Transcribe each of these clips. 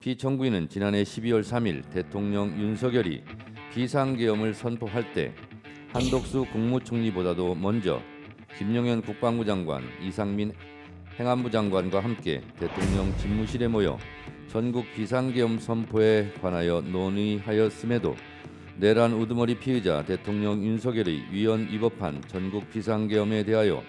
피청구인은 지난해 12월 3일 대통령 윤석열이 비상계엄을 선포할 때 한덕수 국무총리보다도 먼저 김용현 국방부 장관, 이상민 행안부 장관과 함께 대통령 집무실에 모여 전국 비상계엄 선포에 관하여 논의하였음에도 내란 우두머리 피의자 대통령 윤석열의 위헌 위법한 전국 비상계엄에 대하여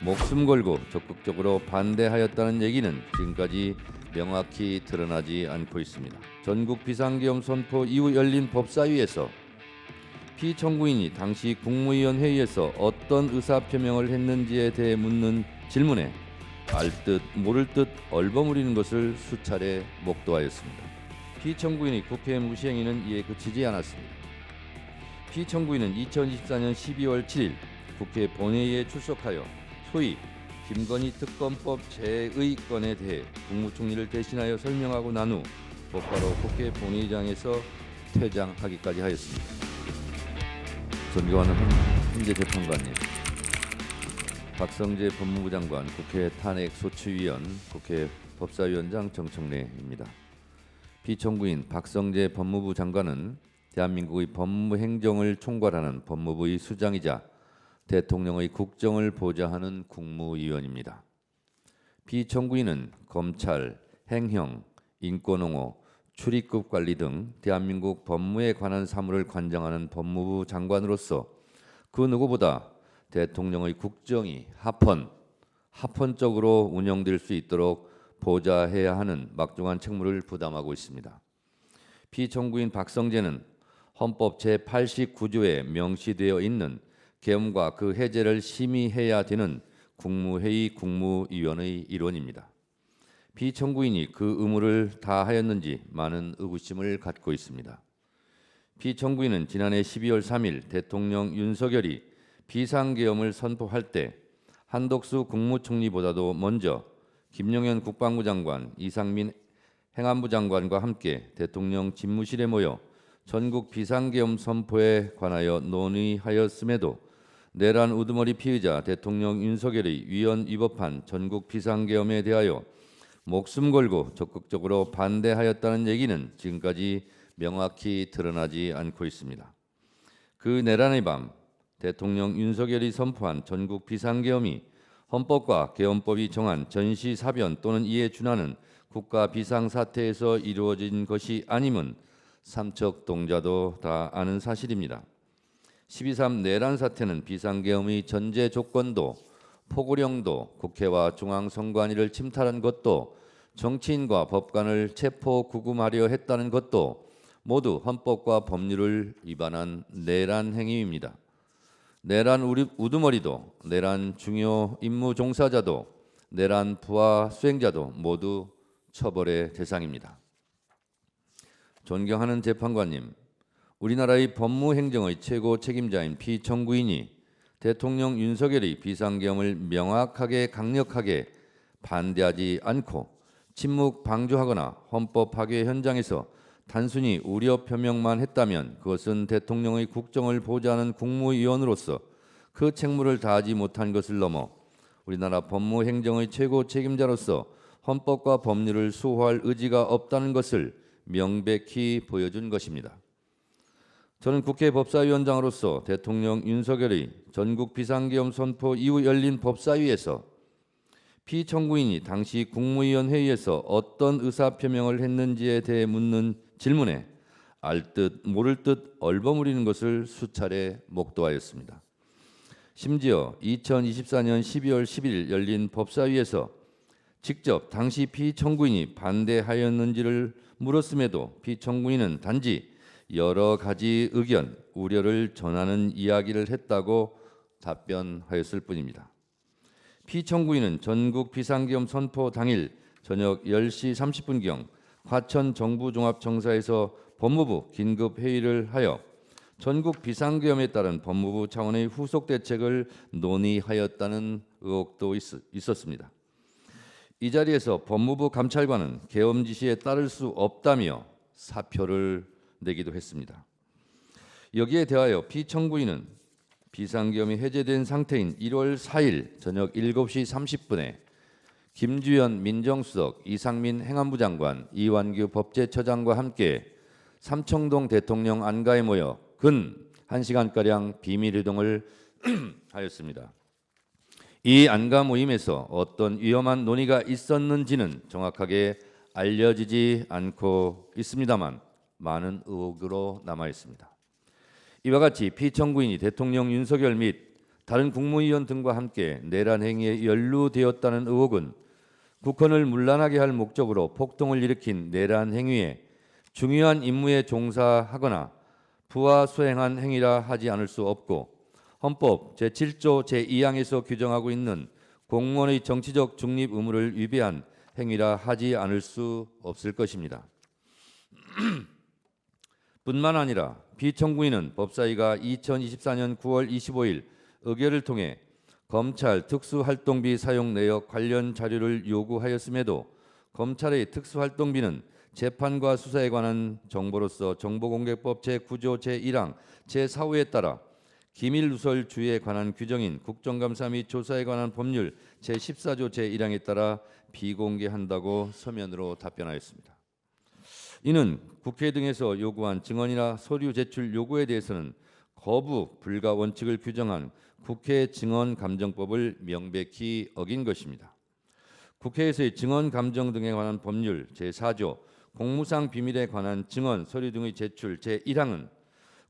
목숨 걸고 적극적으로 반대하였다는 얘기는 지금까지 명확히 드러나지 않고 있습니다. 전국 비상계엄 선포 이후 열린 법사위에서 피청구인이 당시 국무위원 회의에서 어떤 의사표명을 했는지에 대해 묻는 질문에 알듯 모를 듯 얼버무리는 것을 수차례 목도하였습니다. 피청구인의 국회 무시 행위는 이에 그치지 않았습니다. 피청구인은 2024년 12월 7일 국회 본회의에 출석하여 소위 김건희 특검법 재의건에 대해 국무총리를 대신하여 설명하고 난 후 곧바로 국회 본회의장에서 퇴장하기까지 하였습니다. 존경하는 헌재 재판관님, 박성재 법무부 장관, 국회 탄핵소추위원, 국회 법사위원장 정청래입니다. 피청구인 박성재 법무부 장관은 대한민국의 법무행정을 총괄하는 법무부의 수장이자 대통령의 국정을 보좌하는 국무위원입니다. 피청구인은 검찰, 행형, 인권옹호, 출입국 관리 등 대한민국 법무에 관한 사무를 관장하는 법무부 장관으로서 그 누구보다 대통령의 국정이 합헌적으로 운영될 수 있도록 보좌해야 하는 막중한 책무를 부담하고 있습니다. 피청구인 박성재는 헌법 제89조에 명시되어 있는 계엄과 그 해제를 심의해야 되는 국무회의 국무위원의 일원입니다. 피청구인이 그 의무를 다하였는지 많은 의구심을 갖고 있습니다. 피청구인은 지난해 12월 3일 대통령 윤석열이 비상계엄을 선포할 때 한덕수 국무총리보다도 먼저 김용현 국방부 장관, 이상민 행안부 장관과 함께 대통령 집무실에 모여 전국 비상계엄 선포에 관하여 논의하였음에도 내란 우두머리 피의자 대통령 윤석열의 위헌 위법한 전국 비상계엄에 대하여 목숨 걸고 적극적으로 반대하였다는 얘기는 지금까지 명확히 드러나지 않고 있습니다. 그 내란의 밤 대통령 윤석열이 선포한 전국 비상계엄이 헌법과 계엄법이 정한 전시사변 또는 이에 준하는 국가 비상사태에서 이루어진 것이 아님은 삼척동자도 다 아는 사실입니다. 12.3 내란 사태는 비상계엄의 전제 조건도 포고령도 국회와 중앙선관위를 침탈한 것도 정치인과 법관을 체포 구금하려 했다는 것도 모두 헌법과 법률을 위반한 내란 행위입니다. 내란 우두머리도 내란 중요 임무 종사자도 내란 부하 수행자도 모두 처벌의 대상입니다. 존경하는 재판관님, 우리나라의 법무행정의 최고 책임자인 피청구인이 대통령 윤석열의 비상계엄을 명확하게 강력하게 반대하지 않고 침묵 방조하거나 헌법 파괴 현장에서 단순히 우려 표명만 했다면 그것은 대통령의 국정을 보좌하는 국무위원으로서 그 책무를 다하지 못한 것을 넘어 우리나라 법무행정의 최고 책임자로서 헌법과 법률을 수호할 의지가 없다는 것을 명백히 보여준 것입니다. 저는 국회 법사위원장으로서 대통령 윤석열의 전국 비상계엄 선포 이후 열린 법사위에서 피청구인이 당시 국무위원 회의에서 어떤 의사표명을 했는지에 대해 묻는 질문에 알듯 모를 듯 얼버무리는 것을 수차례 목도하였습니다. 심지어 2024년 12월 10일 열린 법사위에서 직접 당시 피청구인이 반대하였는지를 물었음에도 피청구인은 단지 여러 가지 의견, 우려를 전하는 이야기를 했다고 답변하였을 뿐입니다. 피청구인은 전국 비상계엄 선포 당일 저녁 10시 30분경 과천 정부종합청사에서 법무부 긴급회의를 하여 전국 비상계엄에 따른 법무부 차원의 후속 대책을 논의하였다는 의혹도 있었습니다. 이 자리에서 법무부 감찰관은 계엄 지시에 따를 수 없다며 사표를 내기도 했습니다. 여기에 대하여 피청구인은 비상계엄이 해제된 상태인 1월 4일 저녁 7시 30분에 김주현 민정수석, 이상민 행안부 장관, 이완규 법제처장과 함께 삼청동 대통령 안가에 모여 근 1시간가량 비밀회동을 하였습니다. 이 안가 모임에서 어떤 위험한 논의가 있었는지는 정확하게 알려지지 않고 있습니다만 많은 의혹으로 남아 있습니다. 이와 같이 피청구인이 대통령 윤석열 및 다른 국무위원 등과 함께 내란 행위에 연루되었다는 의혹은 국헌을 문란하게 할 목적으로 폭동을 일으킨 내란 행위에 중요한 임무에 종사하거나 부하 수행한 행위라 하지 않을 수 없고 헌법 제7조 제2항에서 규정하고 있는 공무원의 정치적 중립 의무를 위배한 행위라 하지 않을 수 없을 것입니다. 뿐만 아니라 피청구인은 법사위가 2024년 9월 25일 의결을 통해 검찰 특수활동비 사용 내역 관련 자료를 요구하였음에도 검찰의 특수활동비는 재판과 수사에 관한 정보로서 정보공개법 제9조 제1항 제4호에 따라 기밀누설주의에 관한 규정인 국정감사 및 조사에 관한 법률 제14조 제1항에 따라 비공개한다고 서면으로 답변하였습니다. 이는 국회 등에서 요구한 증언이나 서류 제출 요구에 대해서는 거부 불가 원칙을 규정한 국회 증언감정법을 명백히 어긴 것입니다. 국회에서의 증언 감정 등에 관한 법률 제4조 공무상 비밀에 관한 증언, 서류 등의 제출 제1항은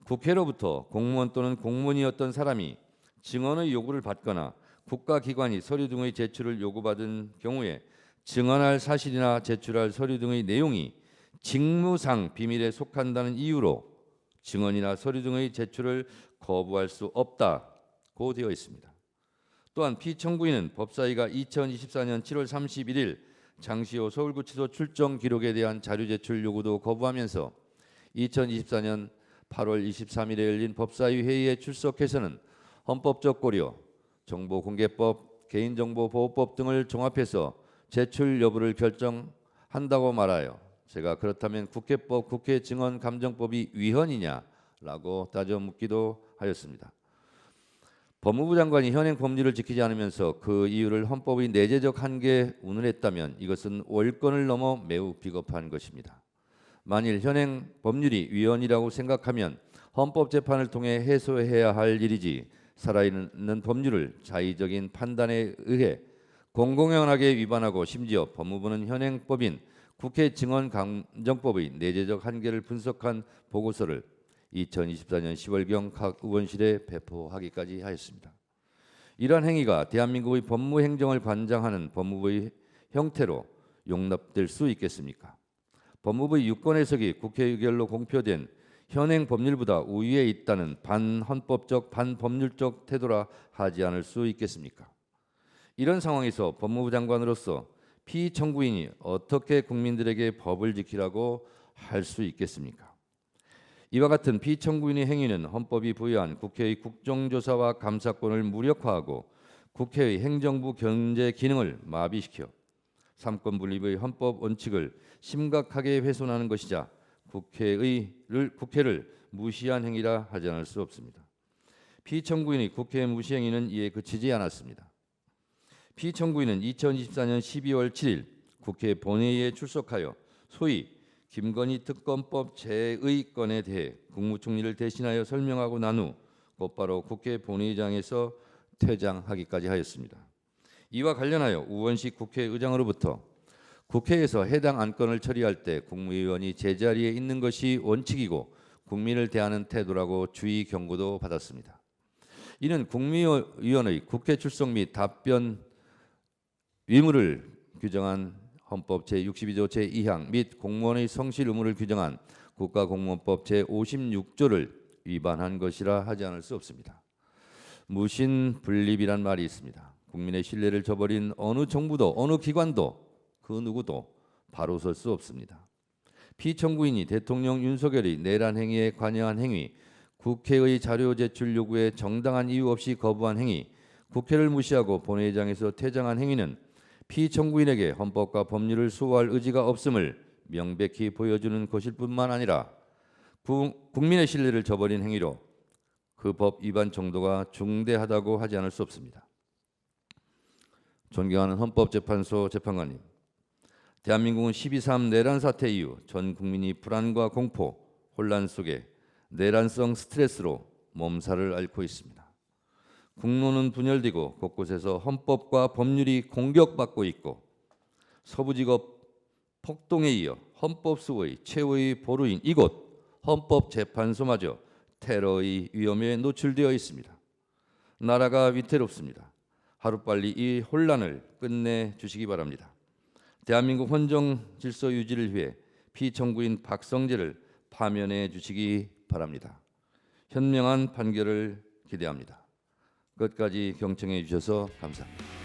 국회로부터 공무원 또는 공무원이었던 사람이 증언의 요구를 받거나 국가기관이 서류 등의 제출을 요구받은 경우에 증언할 사실이나 제출할 서류 등의 내용이 직무상 비밀에 속한다는 이유로 증언이나 서류 등의 제출을 거부할 수 없다고 되어 있습니다. 또한 피청구인은 법사위가 2024년 7월 31일 장시호 서울구치소 출정 기록에 대한 자료 제출 요구도 거부하면서 2024년 8월 23일에 열린 법사위 회의에 출석해서는 헌법적 고려, 정보공개법, 개인정보보호법 등을 종합해서 제출 여부를 결정한다고 말하여 제가 그렇다면 국회법, 국회증언감정법이 위헌이냐라고 따져 묻기도 하였습니다. 법무부 장관이 현행 법률을 지키지 않으면서 그 이유를 헌법의 내재적 한계에 운운했다면 이것은 월권을 넘어 매우 비겁한 것입니다. 만일 현행 법률이 위헌이라고 생각하면 헌법재판을 통해 해소해야 할 일이지 살아있는 법률을 자의적인 판단에 의해 공공연하게 위반하고 심지어 법무부는 현행법인 국회증언감정법의 내재적 한계를 분석한 보고서를 2024년 10월경 각 의원실에 배포하기까지 하였습니다. 이러한 행위가 대한민국의 법무행정을 관장하는 법무부의 형태로 용납될 수 있겠습니까? 법무부의 유권 해석이 국회 의결로 공표된 현행 법률보다 우위에 있다는 반헌법적, 반법률적 태도라 하지 않을 수 있겠습니까? 이런 상황에서 법무부 장관으로서 피청구인이 어떻게 국민들에게 법을 지키라고 할 수 있겠습니까? 이와 같은 피청구인의 행위는 헌법이 부여한 국회의 국정조사와 감사권을 무력화하고 국회의 행정부 견제 기능을 마비시켜 삼권 분립의 헌법 원칙을 심각하게 훼손하는 것이자 국회를 무시한 행위라 하지 않을 수 없습니다. 피청구인의 국회 무시 행위는 이에 그치지 않았습니다. 피청구인은 2024년 12월 7일 국회 본회의에 출석하여 소위 김건희 특검법 제의 건에 대해 국무총리를 대신하여 설명하고 난 후 곧바로 국회 본회의장에서 퇴장하기까지 하였습니다. 이와 관련하여 우원식 국회의장으로부터 국회에서 해당 안건을 처리할 때 국무위원이 제자리에 있는 것이 원칙이고 국민을 대하는 태도라고 주의 경고도 받았습니다. 이는 국무위원의 국회 출석 및 답변 의무를 규정한 헌법 제62조 제2항 및 공무원의 성실 의무를 규정한 국가공무원법 제56조를 위반한 것이라 하지 않을 수 없습니다. 무신분립이란 말이 있습니다. 국민의 신뢰를 저버린 어느 정부도 어느 기관도 그 누구도 바로 설 수 없습니다. 피청구인이 대통령 윤석열의 내란 행위에 관여한 행위, 국회의 자료 제출 요구에 정당한 이유 없이 거부한 행위, 국회를 무시하고 본회의장에서 퇴장한 행위는 피청구인에게 헌법과 법률을 수호할 의지가 없음을 명백히 보여주는 것일 뿐만 아니라 국민의 신뢰를 저버린 행위로 그 법 위반 정도가 중대하다고 하지 않을 수 없습니다. 존경하는 헌법재판소 재판관님, 대한민국은 12.3 내란 사태 이후 전 국민이 불안과 공포, 혼란 속에 내란성 스트레스로 몸살을 앓고 있습니다. 국론은 분열되고 곳곳에서 헌법과 법률이 공격받고 있고 서부지법 폭동에 이어 헌법수호의 최후의 보루인 이곳 헌법재판소마저 테러의 위험에 노출되어 있습니다. 나라가 위태롭습니다. 하루빨리 이 혼란을 끝내주시기 바랍니다. 대한민국 헌정 질서 유지를 위해 피청구인 박성재를 파면해 주시기 바랍니다. 현명한 판결을 기대합니다. 끝까지 경청해 주셔서 감사합니다.